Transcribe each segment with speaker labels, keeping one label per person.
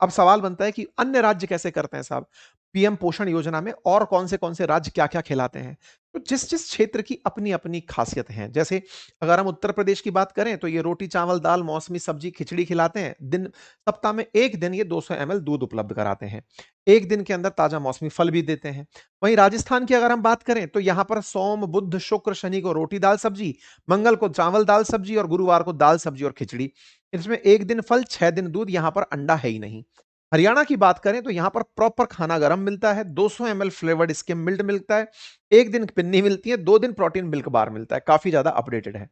Speaker 1: अब सवाल बनता है कि अन्य राज्य कैसे करते हैं साहब? पीएम पोषण योजना में और कौन से राज्य क्या-क्या खिलाते हैं? तो जिस-जिस क्षेत्र की अपनी-अपनी खासियत है। जैसे अगर हम उत्तर प्रदेश की बात करें तो ये रोटी, चावल, दाल, मौसमी सब्जी, खिचड़ी खिलाते हैं। सप्ताह में 1 दिन ये 200 एमएल दूध उपलब्ध कराते हैं। 1 दिन के अंदर ताज़ा मौसमी फल भी देते हैं। वहीं राजस्थान की अगर हम बात करें तो यहाँ पर सोम, बुध, शुक्र, शनि को रोटी, दाल, सब्जी, मंगल को चावल, दाल, सब्जी और गुरुवार को दाल, सब्जी और खिचड़ी। इसमें 1 दिन फल, 6 दिन दूध, यहाँ पर अंडा है ही नहीं। हरियाणा की बात करें तो यहाँ पर प्रॉपर खाना गरम मिलता है, 200 एमएल फ्लेवर्ड स्किम मिल्क मिलता है, 1 दिन पिन्नी मिलती है, 2 दिन प्रोटीन मिल्क बार मिलता है, काफ़ी ज़्यादा अपडेटेड है।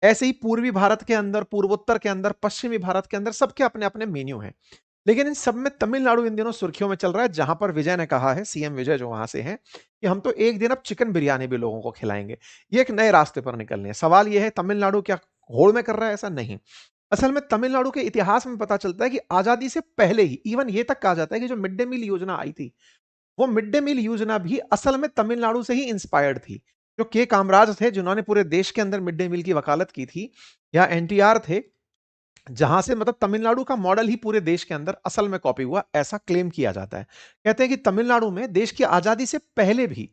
Speaker 1: ऐसे ही पूर्वी भारत के अंदर, पूर्वोत्तर के अंदर, पश्चिमी भारत के अंदर सबके अपने-अपने मेन्यू हैं। लेकिन इन सब में तमिलनाडु इन दिनों सुर्खियों में चल रहा है, जहाँ पर विजय ने कहा है, सीएम विजय जो वहाँ से हैं, कि हम तो एक दिन अब चिकन बिरयानी भी लोगों को खिलाएँगे। ये एक नए रास्ते पर निकल रहे हैं। सवाल ये है तमिलनाडु क्या होड़ में कर रहा है? ऐसा नहीं। असल में तमिलनाडु के इतिहास में पता चलता है कि आज़ादी से पहले ही इवन ये तक कहा जाता है कि जो मिड डे मील योजना आई थी, वो मिड डे मील योजना भी असल में तमिलनाडु से ही इंस्पायर्ड थी। जो के कामराज थे, जिन्होंने पूरे देश के अंदर मिड डे मील की वकालत की थी, या एनटीआर थे, जहां से मतलब तमिलनाडु का मॉडल ही पूरे देश के अंदर असल में कॉपी हुआ, ऐसा क्लेम किया जाता है। कहते हैं कि तमिलनाडु में देश की आजादी से पहले भी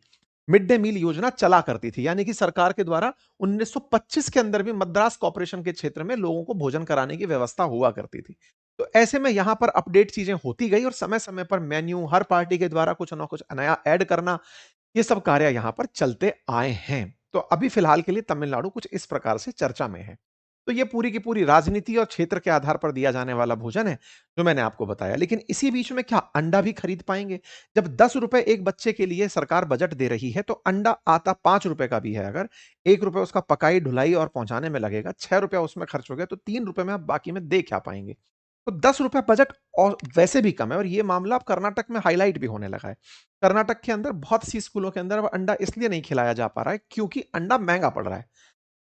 Speaker 1: मिड डे मील योजना चला करती थी, यानी कि सरकार के द्वारा 1925 के अंदर भी मद्रास कॉर्पोरेशन के क्षेत्र में लोगों को भोजन कराने की व्यवस्था हुआ करती थी। तो ऐसे में यहां पर अपडेट चीजें होती गई और समय समय पर मेन्यू हर पार्टी के द्वारा कुछ ना कुछ नया ऐड करना, ये सब कार्य यहां पर चलते आए हैं। तो अभी फिलहाल के लिए तमिलनाडु कुछ इस प्रकार से चर्चा में है। तो ये पूरी की पूरी राजनीति और क्षेत्र के आधार पर दिया जाने वाला भोजन है, जो मैंने आपको बताया। लेकिन इसी बीच में क्या अंडा भी खरीद पाएंगे? जब 10 रुपए एक बच्चे के लिए सरकार बजट दे रही है, तो अंडा आता 5 रुपए का भी है अगर, 1 रुपए उसका पकाई, ढुलाई और पहुंचाने में लगेगा, 6 रुपया उसमें खर्च हो गया, तो 3 रुपए में आप बाकी में दे क्या पाएंगे? तो 10 रुपए बजट और वैसे भी कम है, और ये मामला अब कर्नाटक में हाइलाइट भी होने लगा है। कर्नाटक के अंदर बहुत सी स्कूलों के अंदर अब अंडा इसलिए नहीं खिलाया जा पा रहा है, क्योंकि अंडा महंगा पड़ रहा है।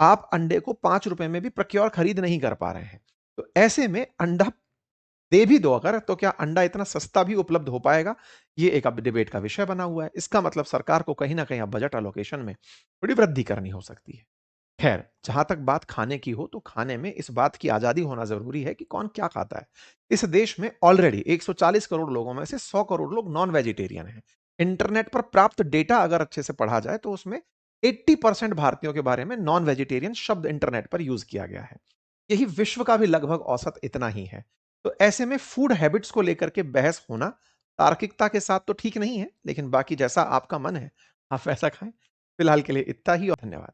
Speaker 1: आप अंडे को 5 रुपए में भी प्रोक्योर खरीद नहीं कर पा रहे हैं। तो ऐसे में अंडा दे भी दो अगर, तो क्या अंडा इतना सस्ता भी उपलब्ध हो पाएगा? ये एक अब डिबेट का विषय बना हुआ है। इसका मतलब सरकार को कहीं न कहीं अब बजट एलोकेशन में थोड़ी वृद्धि करनी हो सकती है। खैर, जहाँ तक बात खाने की हो, तो खाने में इस बात की आज़ादी होना ज़रूरी है कि कौन क्या खाता है। इस देश में ऑलरेडी 140 करोड़ लोगों में से 100 करोड़ लोग नॉन वेजिटेरियन हैं। इंटरनेट पर प्राप्त डेटा अगर अच्छे से पढ़ा जाए, तो उसमें 80% भारतीयों के बारे में नॉन वेजिटेरियन शब्द इंटरनेट पर यूज़ किया गया है। यही विश्व का भी लगभग औसत इतना ही है। तो ऐसे में फूड हैबिट्स को लेकर के बहस होना तार्किकता के साथ तो ठीक नहीं है, लेकिन बाकी जैसा आपका मन है, आप वैसा खाएँ। फिलहाल के लिए इतना ही और धन्यवाद।